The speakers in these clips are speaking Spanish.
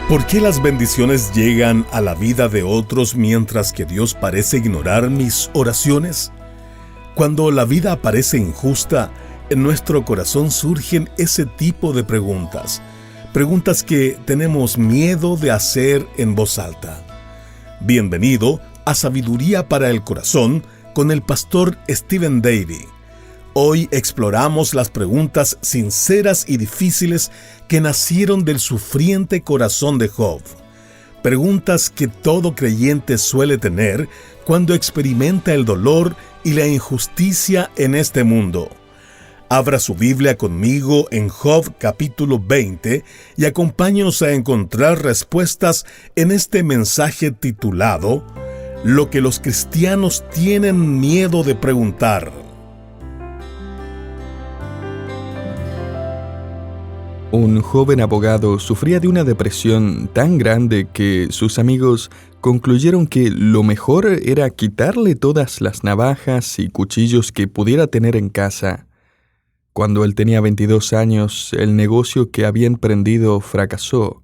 ¿Por qué las bendiciones llegan a la vida de otros mientras que Dios parece ignorar mis oraciones? Cuando la vida parece injusta, en nuestro corazón surgen ese tipo de preguntas. Preguntas que tenemos miedo de hacer en voz alta. Bienvenido a Sabiduría para el Corazón con el pastor Stephen Davey. Hoy exploramos las preguntas sinceras y difíciles que nacieron del sufriente corazón de Job. Preguntas que todo creyente suele tener cuando experimenta el dolor y la injusticia en este mundo. Abra su Biblia conmigo en Job capítulo 20 y acompáñenos a encontrar respuestas en este mensaje titulado Lo que los cristianos tienen miedo de preguntar. Un joven abogado sufría de una depresión tan grande que sus amigos concluyeron que lo mejor era quitarle todas las navajas y cuchillos que pudiera tener en casa. Cuando él tenía 22 años, el negocio que había emprendido fracasó.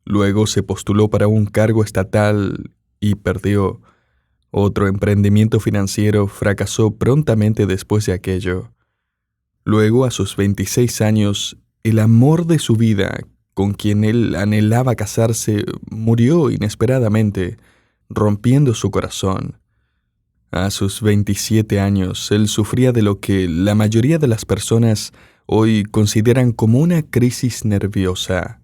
Luego se postuló para un cargo estatal y perdió. Otro emprendimiento financiero fracasó prontamente después de aquello. Luego, a sus 26 años, el amor de su vida, con quien él anhelaba casarse, murió inesperadamente, rompiendo su corazón. A sus 27 años, él sufría de lo que la mayoría de las personas hoy consideran como una crisis nerviosa.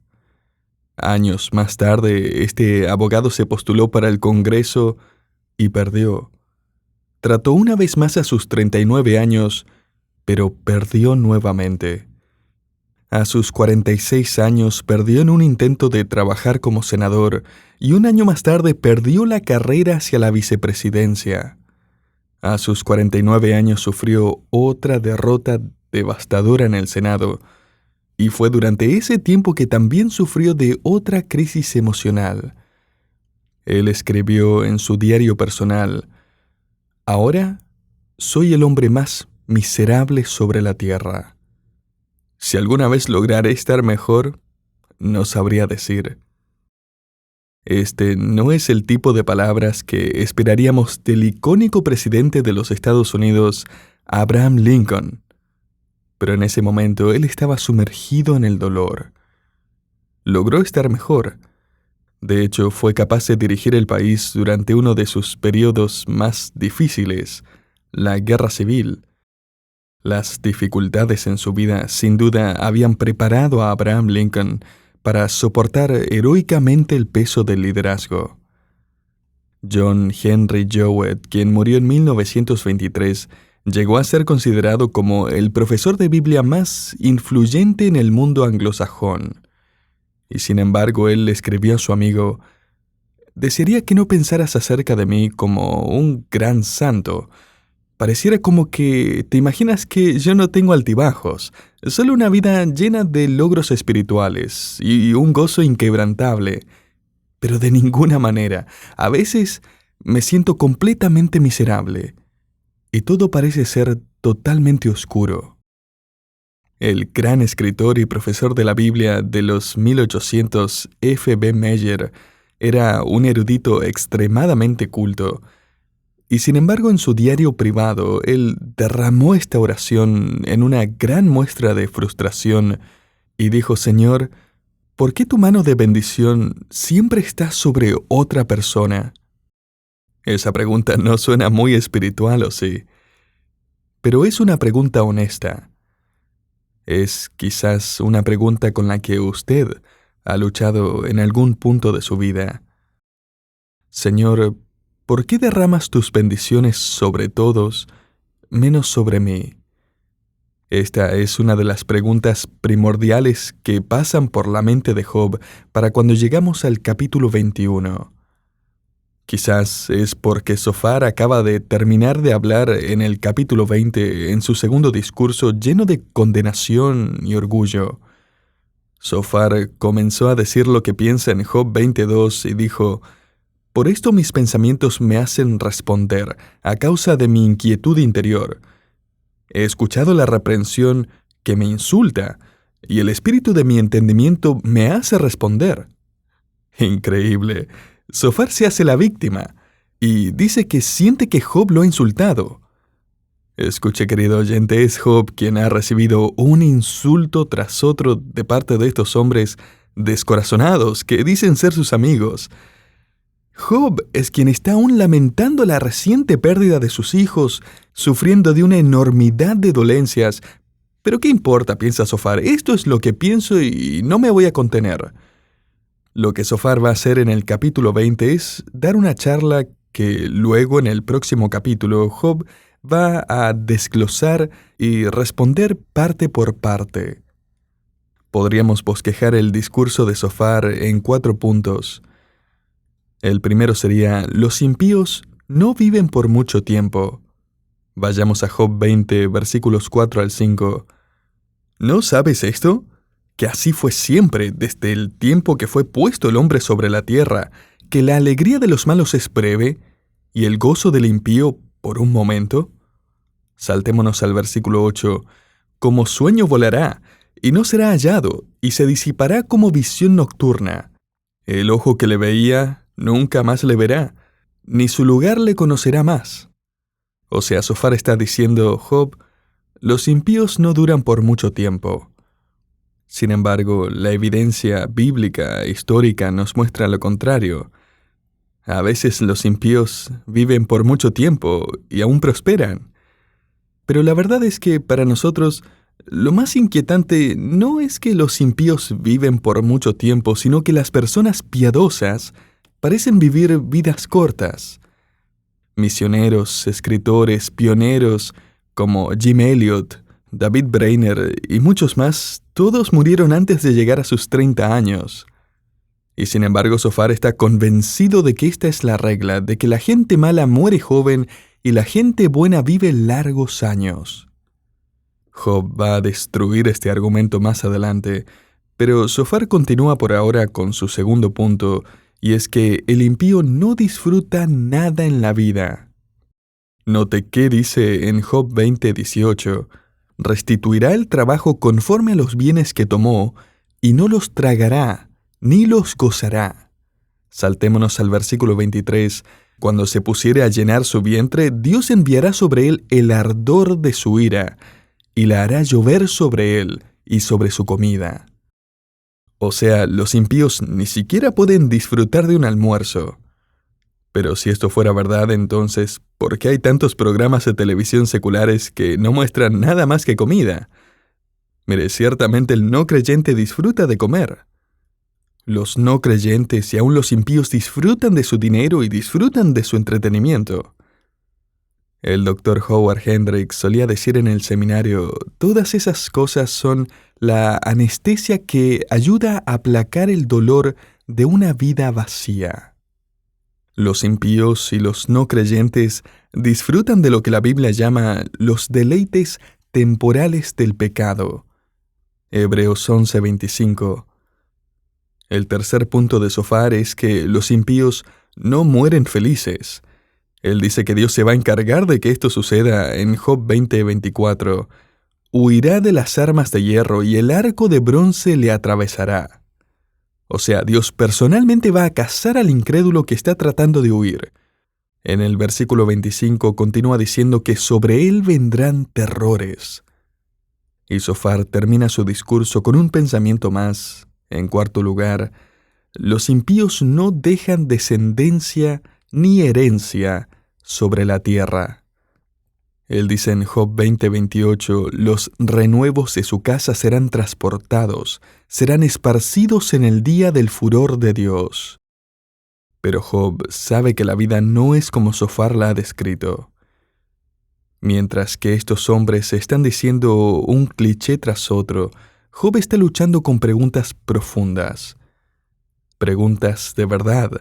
Años más tarde, este abogado se postuló para el Congreso y perdió. Trató una vez más a sus 39 años, pero perdió nuevamente. A sus 46 años perdió en un intento de trabajar como senador y un año más tarde perdió la carrera hacia la vicepresidencia. A sus 49 años sufrió otra derrota devastadora en el Senado y fue durante ese tiempo que también sufrió de otra crisis emocional. Él escribió en su diario personal: «Ahora soy el hombre más miserable sobre la tierra. Si alguna vez lograré estar mejor, no sabría decir». Este no es el tipo de palabras que esperaríamos del icónico presidente de los Estados Unidos, Abraham Lincoln. Pero en ese momento él estaba sumergido en el dolor. Logró estar mejor. De hecho, fue capaz de dirigir el país durante uno de sus periodos más difíciles, la Guerra Civil. Las dificultades en su vida, sin duda, habían preparado a Abraham Lincoln para soportar heroicamente el peso del liderazgo. John Henry Jowett, quien murió en 1923, llegó a ser considerado como el profesor de Biblia más influyente en el mundo anglosajón. Y sin embargo, él escribió a su amigo: «Desearía que no pensaras acerca de mí como un gran santo. Pareciera como que te imaginas que yo no tengo altibajos, solo una vida llena de logros espirituales y un gozo inquebrantable. Pero de ninguna manera. A veces me siento completamente miserable y todo parece ser totalmente oscuro». El gran escritor y profesor de la Biblia de los 1800, F. B. Meyer, era un erudito extremadamente culto. Y sin embargo, en su diario privado, él derramó esta oración en una gran muestra de frustración y dijo: «Señor, ¿por qué tu mano de bendición siempre está sobre otra persona?». Esa pregunta no suena muy espiritual, ¿o sí? Pero es una pregunta honesta. Es quizás una pregunta con la que usted ha luchado en algún punto de su vida. Señor, ¿por qué derramas tus bendiciones sobre todos, menos sobre mí? Esta es una de las preguntas primordiales que pasan por la mente de Job para cuando llegamos al capítulo 21. Quizás es porque Zofar acaba de terminar de hablar en el capítulo 20 en su segundo discurso lleno de condenación y orgullo. Zofar comenzó a decir lo que piensa en Job 22 y dijo: «Por esto mis pensamientos me hacen responder, a causa de mi inquietud interior. He escuchado la reprensión que me insulta, y el espíritu de mi entendimiento me hace responder. Increíble. Zofar se hace la víctima y dice que siente que Job lo ha insultado. Escuche, querido oyente, es Job quien ha recibido un insulto tras otro de parte de estos hombres descorazonados que dicen ser sus amigos. Job es quien está aún lamentando la reciente pérdida de sus hijos, sufriendo de una enormidad de dolencias. Pero ¿qué importa?, piensa Zofar. Esto es lo que pienso y no me voy a contener. Lo que Zofar va a hacer en el capítulo 20 es dar una charla que luego en el próximo capítulo Job va a desglosar y responder parte por parte. Podríamos bosquejar el discurso de Zofar en 4 puntos. El primero sería: los impíos no viven por mucho tiempo. Vayamos a Job 20, versículos 4 al 5. ¿No sabes esto? Que así fue siempre, desde el tiempo que fue puesto el hombre sobre la tierra, que la alegría de los malos es breve, y el gozo del impío por un momento. Saltémonos al versículo 8. Como sueño volará, y no será hallado, y se disipará como visión nocturna. El ojo que le veía nunca más le verá, ni su lugar le conocerá más. O sea, Zofar está diciendo: Job, los impíos no duran por mucho tiempo. Sin embargo, la evidencia bíblica, histórica, nos muestra lo contrario. A veces los impíos viven por mucho tiempo y aún prosperan. Pero la verdad es que para nosotros, lo más inquietante no es que los impíos viven por mucho tiempo, sino que las personas piadosas parecen vivir vidas cortas. Misioneros, escritores, pioneros como Jim Elliot, David Brainerd y muchos más, todos murieron antes de llegar a sus 30 años. Y sin embargo, Zofar está convencido de que esta es la regla, de que la gente mala muere joven y la gente buena vive largos años. Job va a destruir este argumento más adelante, pero Zofar continúa por ahora con su segundo punto, y es que el impío no disfruta nada en la vida. Note qué dice en Job 20:18: restituirá el trabajo conforme a los bienes que tomó, y no los tragará, ni los gozará. Saltémonos al versículo 23. Cuando se pusiere a llenar su vientre, Dios enviará sobre él el ardor de su ira, y la hará llover sobre él y sobre su comida. O sea, los impíos ni siquiera pueden disfrutar de un almuerzo. Pero si esto fuera verdad, entonces, ¿por qué hay tantos programas de televisión seculares que no muestran nada más que comida? Mire, ciertamente el no creyente disfruta de comer. Los no creyentes y aún los impíos disfrutan de su dinero y disfrutan de su entretenimiento. El Dr. Howard Hendricks solía decir en el seminario: todas esas cosas son la anestesia que ayuda a aplacar el dolor de una vida vacía. Los impíos y los no creyentes disfrutan de lo que la Biblia llama los deleites temporales del pecado. Hebreos 11:25. El tercer punto de Zofar es que los impíos no mueren felices. Él dice que Dios se va a encargar de que esto suceda en Job 20:24. Huirá de las armas de hierro y el arco de bronce le atravesará. O sea, Dios personalmente va a cazar al incrédulo que está tratando de huir. En el versículo 25 continúa diciendo que sobre él vendrán terrores. Y Zofar termina su discurso con un pensamiento más. En cuarto lugar, los impíos no dejan descendencia ni herencia sobre la tierra. Él dice en Job 20:28, los renuevos de su casa serán transportados, serán esparcidos en el día del furor de Dios. Pero Job sabe que la vida no es como Zofar la ha descrito. Mientras que estos hombres están diciendo un cliché tras otro, Job está luchando con preguntas profundas. Preguntas de verdad,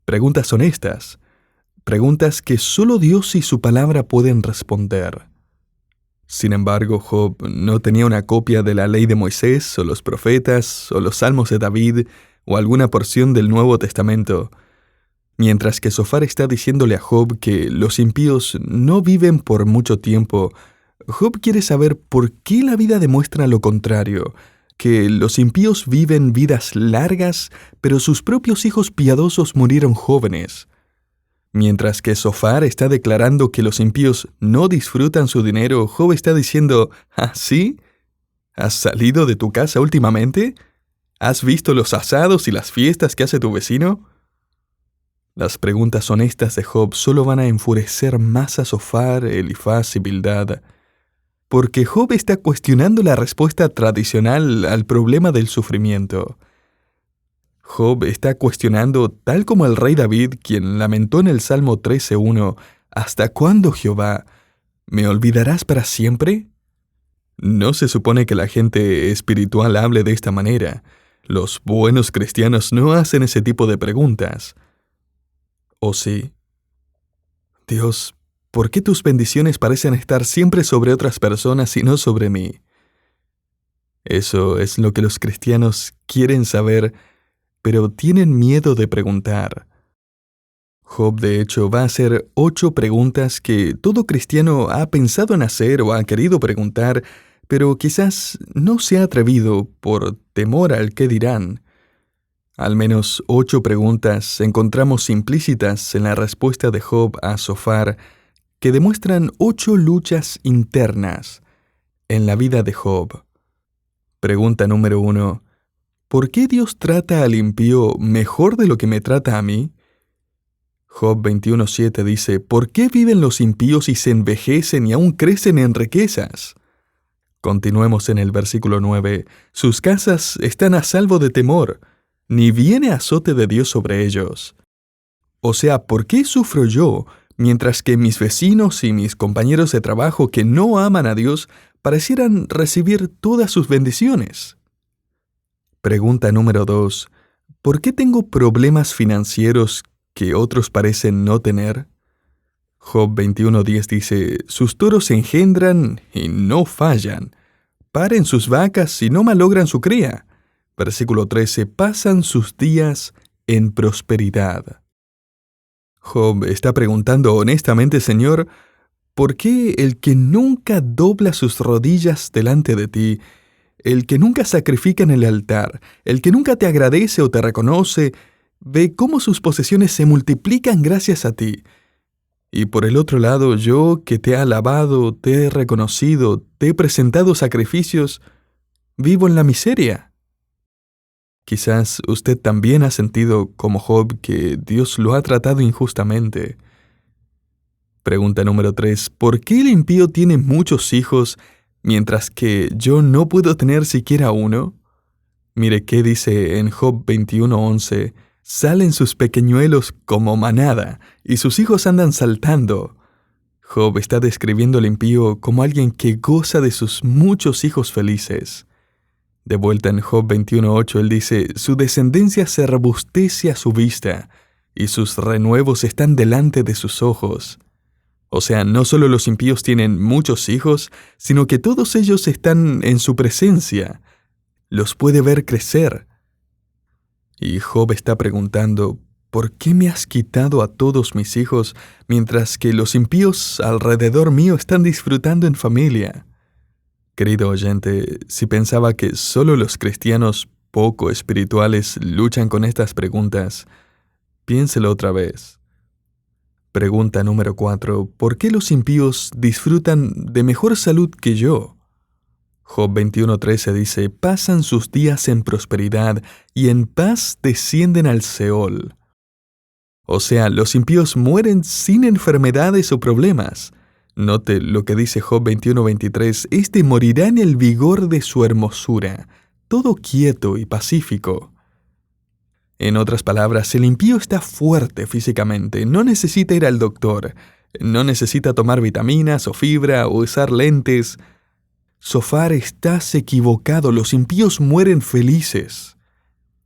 preguntas honestas, preguntas que solo Dios y su palabra pueden responder. Sin embargo, Job no tenía una copia de la ley de Moisés, o los profetas, o los salmos de David, o alguna porción del Nuevo Testamento. Mientras que Zofar está diciéndole a Job que los impíos no viven por mucho tiempo, Job quiere saber por qué la vida demuestra lo contrario. que los impíos viven vidas largas, pero sus propios hijos piadosos murieron jóvenes. Mientras que Zofar está declarando que los impíos no disfrutan su dinero, Job está diciendo, ¿ah, sí? ¿Has salido de tu casa últimamente? ¿Has visto los asados y las fiestas que hace tu vecino? Las preguntas honestas de Job solo van a enfurecer más a Zofar, Elifaz y Bildad, porque Job está cuestionando la respuesta tradicional al problema del sufrimiento. Job está cuestionando, tal como el rey David, quien lamentó en el Salmo 13:1, ¿hasta cuándo, Jehová? ¿Me olvidarás para siempre? No se supone que la gente espiritual hable de esta manera. Los buenos cristianos no hacen ese tipo de preguntas. ¿O sí? Dios, ¿por qué tus bendiciones parecen estar siempre sobre otras personas y no sobre mí? Eso es lo que los cristianos quieren saber, pero tienen miedo de preguntar. Job, de hecho, va a hacer 8 preguntas que todo cristiano ha pensado en hacer o ha querido preguntar, pero quizás no se ha atrevido por temor al qué dirán. Al menos 8 preguntas encontramos implícitas en la respuesta de Job a Zofar, que demuestran 8 luchas internas en la vida de Job. Pregunta número 1. ¿Por qué Dios trata al impío mejor de lo que me trata a mí? Job 21:7 dice, ¿por qué viven los impíos y se envejecen y aún crecen en riquezas? Continuemos en el versículo 9. Sus casas están a salvo de temor, ni viene azote de Dios sobre ellos. O sea, ¿por qué sufro yo, mientras que mis vecinos y mis compañeros de trabajo que no aman a Dios parecieran recibir todas sus bendiciones? Pregunta número 2. ¿Por qué tengo problemas financieros que otros parecen no tener? Job 21:10 dice, sus toros engendran y no fallan. Paren sus vacas y no malogran su cría. Versículo 13, pasan sus días en prosperidad. Job está preguntando honestamente, Señor, ¿por qué el que nunca dobla sus rodillas delante de ti, el que nunca sacrifica en el altar, el que nunca te agradece o te reconoce, ve cómo sus posesiones se multiplican gracias a ti? Y por el otro lado, yo que te he alabado, te he reconocido, te he presentado sacrificios, vivo en la miseria. Quizás usted también ha sentido, como Job, que Dios lo ha tratado injustamente. Pregunta número 3. ¿Por qué el impío tiene muchos hijos, mientras que yo no puedo tener siquiera uno? Mire qué dice en Job 21:11. Salen sus pequeñuelos como manada, y sus hijos andan saltando. Job está describiendo al impío como alguien que goza de sus muchos hijos felices. De vuelta en Job 21:8, él dice, su descendencia se robustece a su vista, y sus renuevos están delante de sus ojos. O sea, no solo los impíos tienen muchos hijos, sino que todos ellos están en su presencia. Los puede ver crecer. Y Job está preguntando, ¿por qué me has quitado a todos mis hijos, mientras que los impíos alrededor mío están disfrutando en familia? Querido oyente, si pensaba que solo los cristianos poco espirituales luchan con estas preguntas, piénselo otra vez. Pregunta número 4. ¿Por qué los impíos disfrutan de mejor salud que yo? Job 21:13 dice, pasan sus días en prosperidad y en paz descienden al Seol. O sea, los impíos mueren sin enfermedades o problemas. Note lo que dice Job 21:23, este morirá en el vigor de su hermosura, todo quieto y pacífico. En otras palabras, el impío está fuerte físicamente, no necesita ir al doctor, no necesita tomar vitaminas o fibra o usar lentes. Zofar, estás equivocado, los impíos mueren felices.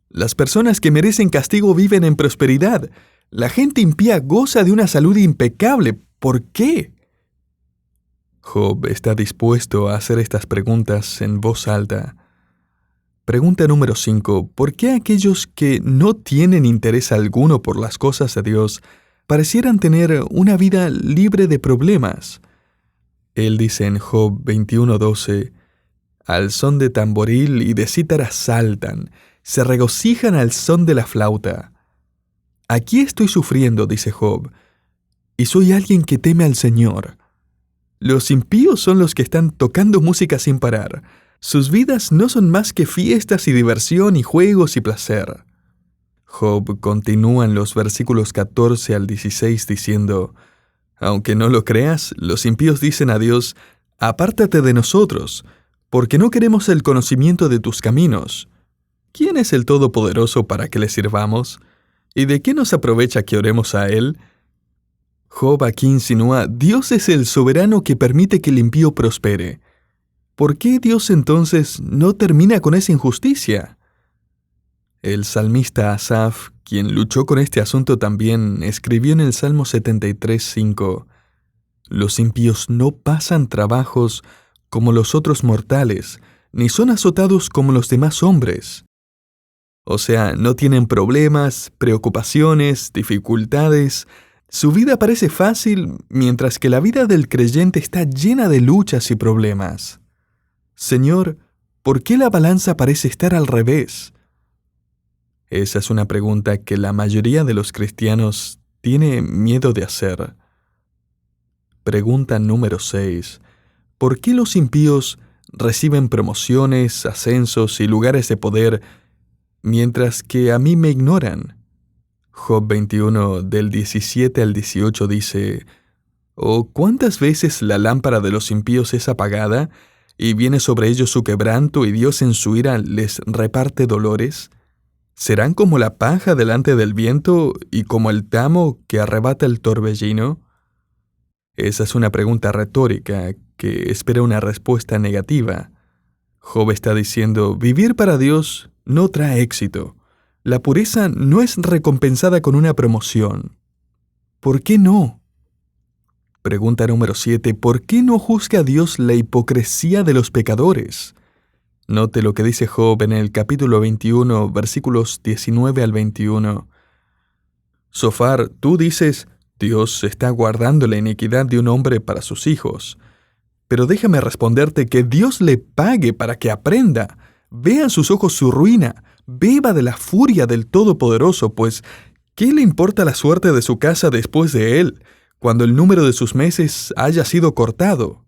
Las personas que merecen castigo viven en prosperidad. La gente impía goza de una salud impecable. ¿Por qué? Job está dispuesto a hacer estas preguntas en voz alta. Pregunta número 5. ¿Por qué aquellos que no tienen interés alguno por las cosas de Dios parecieran tener una vida libre de problemas? Él dice en Job 21:12, Al son de tamboril y de cítara saltan, se regocijan al son de la flauta. Aquí estoy sufriendo, dice Job, y soy alguien que teme al Señor. Los impíos son los que están tocando música sin parar. Sus vidas no son más que fiestas y diversión y juegos y placer. Job continúa en los versículos 14 al 16 diciendo: aunque no lo creas, los impíos dicen a Dios: apártate de nosotros, porque no queremos el conocimiento de tus caminos. ¿Quién es el Todopoderoso para que le sirvamos? ¿Y de qué nos aprovecha que oremos a Él? Job aquí insinúa: Dios es el soberano que permite que el impío prospere. ¿Por qué Dios entonces no termina con esa injusticia? El salmista Asaf, quien luchó con este asunto también, escribió en el Salmo 73:5: los impíos no pasan trabajos como los otros mortales, ni son azotados como los demás hombres. O sea, no tienen problemas, preocupaciones, dificultades. Su vida parece fácil, mientras que la vida del creyente está llena de luchas y problemas. Señor, ¿por qué la balanza parece estar al revés? Esa es una pregunta que la mayoría de los cristianos tiene miedo de hacer. Pregunta número 6. ¿Por qué los impíos reciben promociones, ascensos y lugares de poder, mientras que a mí me ignoran? Job 21, del 17 al 18 dice: ¿o cuántas veces la lámpara de los impíos es apagada, y viene sobre ellos su quebranto, y Dios en su ira les reparte dolores? ¿Serán como la paja delante del viento, y como el tamo que arrebata el torbellino? Esa es una pregunta retórica que espera una respuesta negativa. Job está diciendo: vivir para Dios no trae éxito. La pureza no es recompensada con una promoción. ¿Por qué no? Pregunta número 7. ¿Por qué no juzga Dios la hipocresía de los pecadores? Note lo que dice Job en el capítulo 21, versículos 19 al 21. Sofar, tú dices: Dios está guardando la iniquidad de un hombre para sus hijos. Pero déjame responderte que Dios le pague para que aprenda. Vean sus ojos su ruina, beba de la furia del Todopoderoso, pues ¿qué le importa la suerte de su casa después de él, cuando el número de sus meses haya sido cortado?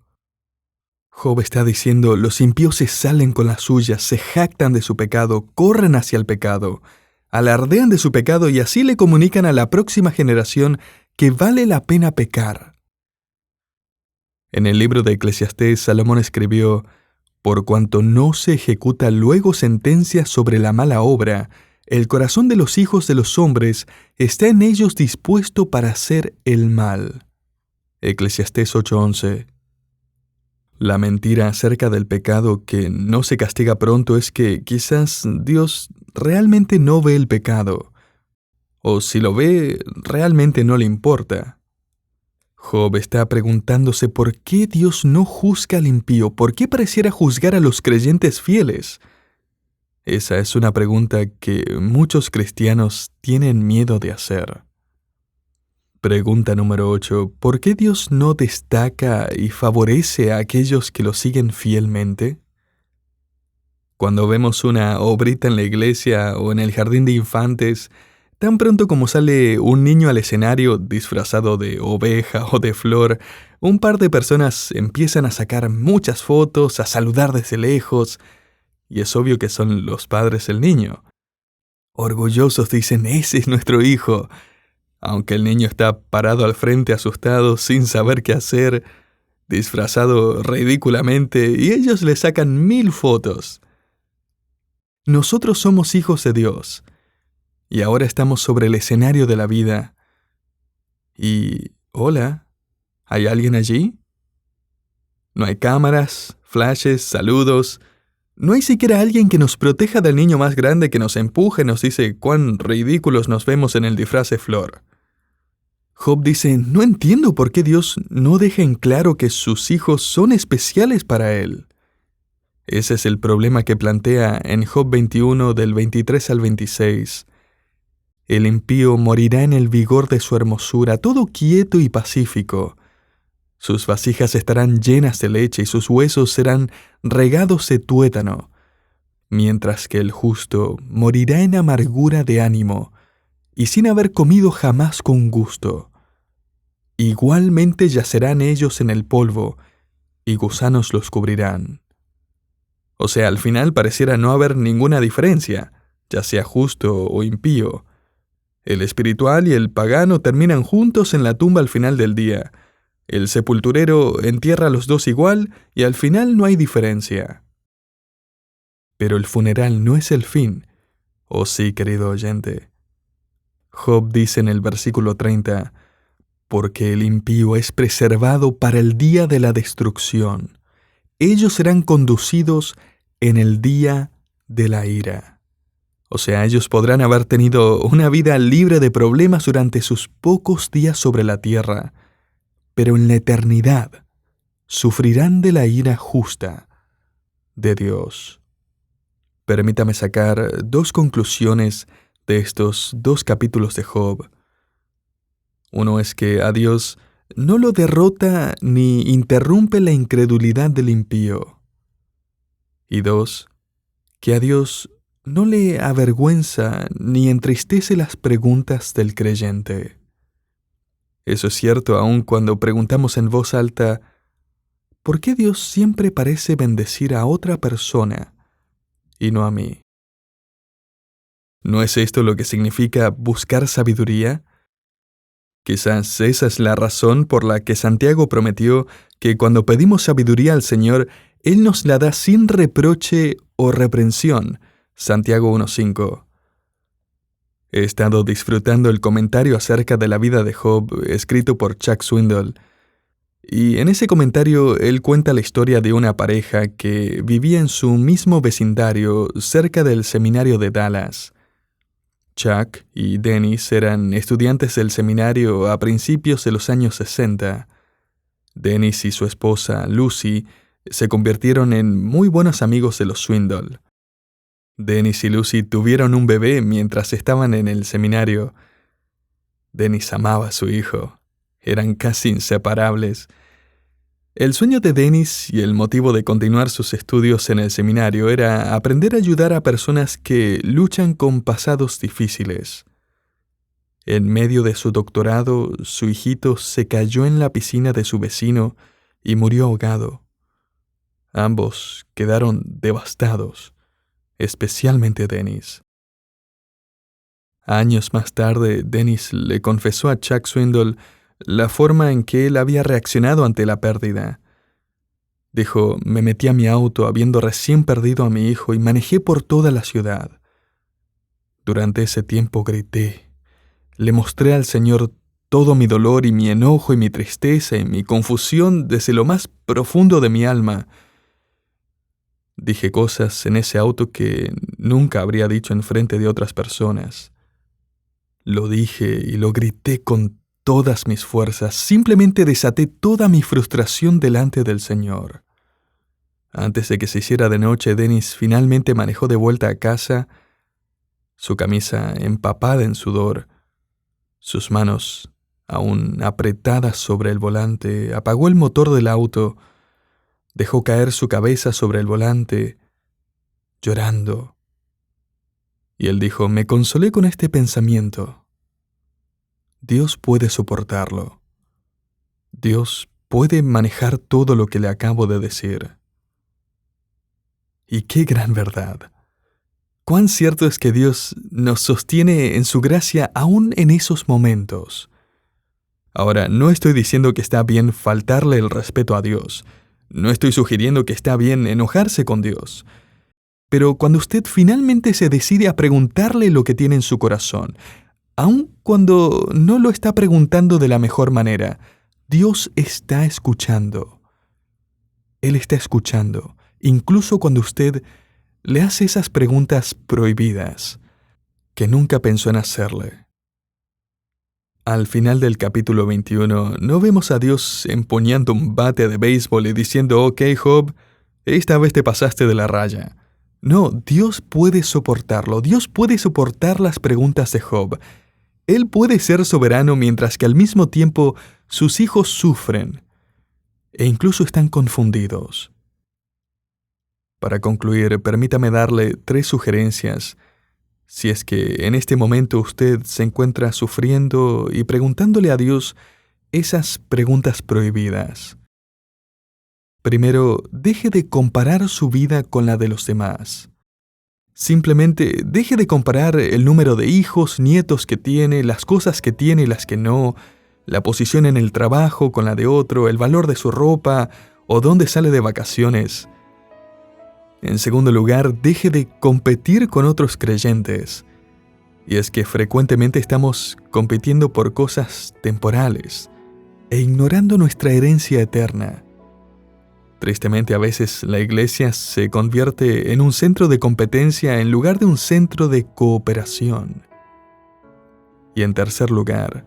Job está diciendo: los impíos se salen con las suyas, se jactan de su pecado, corren hacia el pecado, alardean de su pecado y así le comunican a la próxima generación que vale la pena pecar. En el libro de Eclesiastés, Salomón escribió: por cuanto no se ejecuta luego sentencia sobre la mala obra, el corazón de los hijos de los hombres está en ellos dispuesto para hacer el mal. Eclesiastés 8:11. La mentira acerca del pecado que no se castiga pronto es que quizás Dios realmente no ve el pecado, o si lo ve, realmente no le importa. Job está preguntándose por qué Dios no juzga al impío, por qué pareciera juzgar a los creyentes fieles. Esa es una pregunta que muchos cristianos tienen miedo de hacer. Pregunta número 8. ¿Por qué Dios no destaca y favorece a aquellos que lo siguen fielmente? Cuando vemos una obrita en la iglesia o en el jardín de infantes, tan pronto como sale un niño al escenario disfrazado de oveja o de flor, un par de personas empiezan a sacar muchas fotos, a saludar desde lejos, y es obvio que son los padres del niño. Orgullosos dicen: ese es nuestro hijo, aunque el niño está parado al frente asustado, sin saber qué hacer, disfrazado ridículamente, y ellos le sacan 1000 fotos. Nosotros somos hijos de Dios, y ahora estamos sobre el escenario de la vida. Y, hola, ¿hay alguien allí? No hay cámaras, flashes, saludos. No hay siquiera alguien que nos proteja del niño más grande que nos empuje y nos dice cuán ridículos nos vemos en el disfraz de flor. Job dice: no entiendo por qué Dios no deja en claro que sus hijos son especiales para Él. Ese es el problema que plantea en Job 21, del 23 al 26. El impío morirá en el vigor de su hermosura, todo quieto y pacífico. Sus vasijas estarán llenas de leche y sus huesos serán regados de tuétano, mientras que el justo morirá en amargura de ánimo y sin haber comido jamás con gusto. Igualmente yacerán ellos en el polvo, y gusanos los cubrirán. O sea, al final pareciera no haber ninguna diferencia, ya sea justo o impío. El espiritual y el pagano terminan juntos en la tumba al final del día. El sepulturero entierra a los dos igual y al final no hay diferencia. Pero el funeral no es el fin. Oh sí, querido oyente. Job dice en el versículo 30, porque el impío es preservado para el día de la destrucción. Ellos serán conducidos en el día de la ira. O sea, ellos podrán haber tenido una vida libre de problemas durante sus pocos días sobre la tierra, pero en la eternidad sufrirán de la ira justa de Dios. Permítame sacar dos conclusiones de estos 2 capítulos de Job. Uno es que a Dios no lo derrota ni interrumpe la incredulidad del impío. Y 2, que a Dios no le avergüenza ni entristece las preguntas del creyente. Eso es cierto aun cuando preguntamos en voz alta, ¿por qué Dios siempre parece bendecir a otra persona y no a mí? ¿No es esto lo que significa buscar sabiduría? Quizás esa es la razón por la que Santiago prometió que cuando pedimos sabiduría al Señor, Él nos la da sin reproche o reprensión. Santiago 1:5. He estado disfrutando el comentario acerca de la vida de Job, escrito por Chuck Swindoll. Y en ese comentario él cuenta la historia de una pareja que vivía en su mismo vecindario cerca del seminario de Dallas. Chuck y Dennis eran estudiantes del seminario a principios de los años 60. Dennis y su esposa, Lucy, se convirtieron en muy buenos amigos de los Swindoll. Dennis y Lucy tuvieron un bebé mientras estaban en el seminario. Dennis amaba a su hijo. Eran casi inseparables. El sueño de Dennis y el motivo de continuar sus estudios en el seminario era aprender a ayudar a personas que luchan con pasados difíciles. En medio de su doctorado, su hijito se cayó en la piscina de su vecino y murió ahogado. Ambos quedaron devastados, especialmente Dennis. Años más tarde, Dennis le confesó a Chuck Swindoll la forma en que él había reaccionado ante la pérdida. Dijo, me metí a mi auto habiendo recién perdido a mi hijo y manejé por toda la ciudad. Durante ese tiempo grité. Le mostré al Señor todo mi dolor y mi enojo y mi tristeza y mi confusión desde lo más profundo de mi alma. Dije cosas en ese auto que nunca habría dicho en frente de otras personas. Lo dije y lo grité con todas mis fuerzas, simplemente desaté toda mi frustración delante del Señor. Antes de que se hiciera de noche, Dennis finalmente manejó de vuelta a casa, su camisa empapada en sudor, sus manos aún apretadas sobre el volante, apagó el motor del auto, dejó caer su cabeza sobre el volante, llorando. Y él dijo, me consolé con este pensamiento. Dios puede soportarlo. Dios puede manejar todo lo que le acabo de decir. Y qué gran verdad. Cuán cierto es que Dios nos sostiene en su gracia aún en esos momentos. Ahora, no estoy diciendo que está bien faltarle el respeto a Dios. No estoy sugiriendo que está bien enojarse con Dios. Pero cuando usted finalmente se decide a preguntarle lo que tiene en su corazón, aun cuando no lo está preguntando de la mejor manera, Dios está escuchando. Él está escuchando, incluso cuando usted le hace esas preguntas prohibidas que nunca pensó en hacerle. Al final del capítulo 21, no vemos a Dios empuñando un bate de béisbol y diciendo, ok, Job, esta vez te pasaste de la raya. No, Dios puede soportarlo. Dios puede soportar las preguntas de Job. Él puede ser soberano mientras que al mismo tiempo sus hijos sufren. e incluso están confundidos. Para concluir, permítame darle 3 sugerencias si es que en este momento usted se encuentra sufriendo y preguntándole a Dios esas preguntas prohibidas. Primero, deje de comparar su vida con la de los demás. Simplemente deje de comparar el número de hijos, nietos que tiene, las cosas que tiene y las que no, la posición en el trabajo con la de otro, el valor de su ropa o dónde sale de vacaciones. En segundo lugar, deje de competir con otros creyentes. Y es que frecuentemente estamos compitiendo por cosas temporales e ignorando nuestra herencia eterna. Tristemente, a veces la iglesia se convierte en un centro de competencia en lugar de un centro de cooperación. Y en tercer lugar,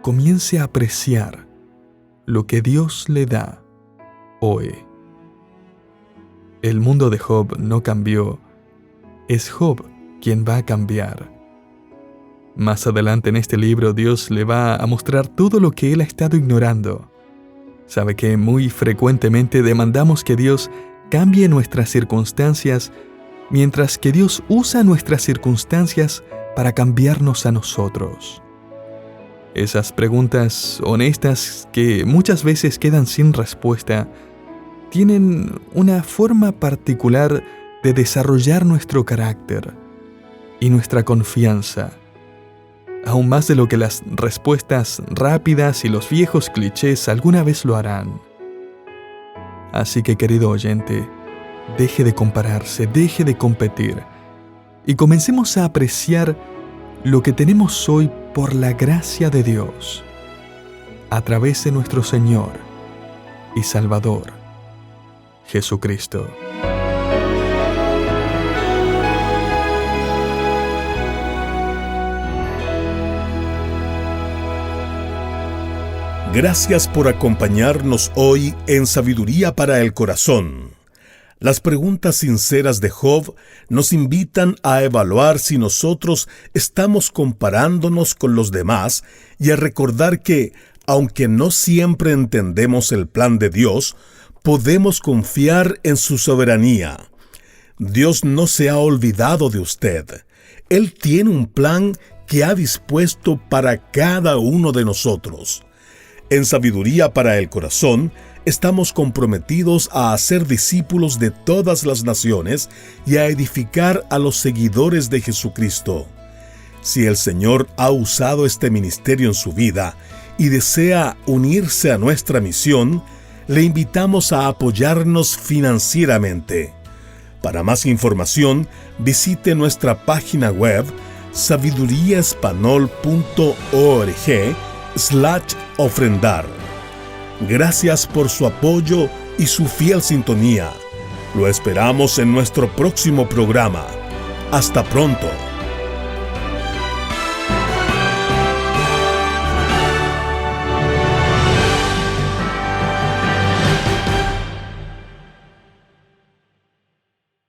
comience a apreciar lo que Dios le da hoy. El mundo de Job no cambió, es Job quien va a cambiar. Más adelante en este libro Dios le va a mostrar todo lo que él ha estado ignorando. Sabe que muy frecuentemente demandamos que Dios cambie nuestras circunstancias, mientras que Dios usa nuestras circunstancias para cambiarnos a nosotros. Esas preguntas honestas que muchas veces quedan sin respuesta, tienen una forma particular de desarrollar nuestro carácter y nuestra confianza, aún más de lo que las respuestas rápidas y los viejos clichés alguna vez lo harán. Así que, querido oyente, deje de compararse, deje de competir y comencemos a apreciar lo que tenemos hoy por la gracia de Dios, a través de nuestro Señor y Salvador, Jesucristo. Gracias por acompañarnos hoy en Sabiduría para el Corazón. Las preguntas sinceras de Job nos invitan a evaluar si nosotros estamos comparándonos con los demás y a recordar que, aunque no siempre entendemos el plan de Dios, podemos confiar en su soberanía. Dios no se ha olvidado de usted. Él tiene un plan que ha dispuesto para cada uno de nosotros. En Sabiduría para el Corazón, estamos comprometidos a hacer discípulos de todas las naciones y a edificar a los seguidores de Jesucristo. Si el Señor ha usado este ministerio en su vida y desea unirse a nuestra misión, le invitamos a apoyarnos financieramente. Para más información, visite nuestra página web sabiduriaespanol.org/ofrendar. Gracias por su apoyo y su fiel sintonía. Lo esperamos en nuestro próximo programa. Hasta pronto.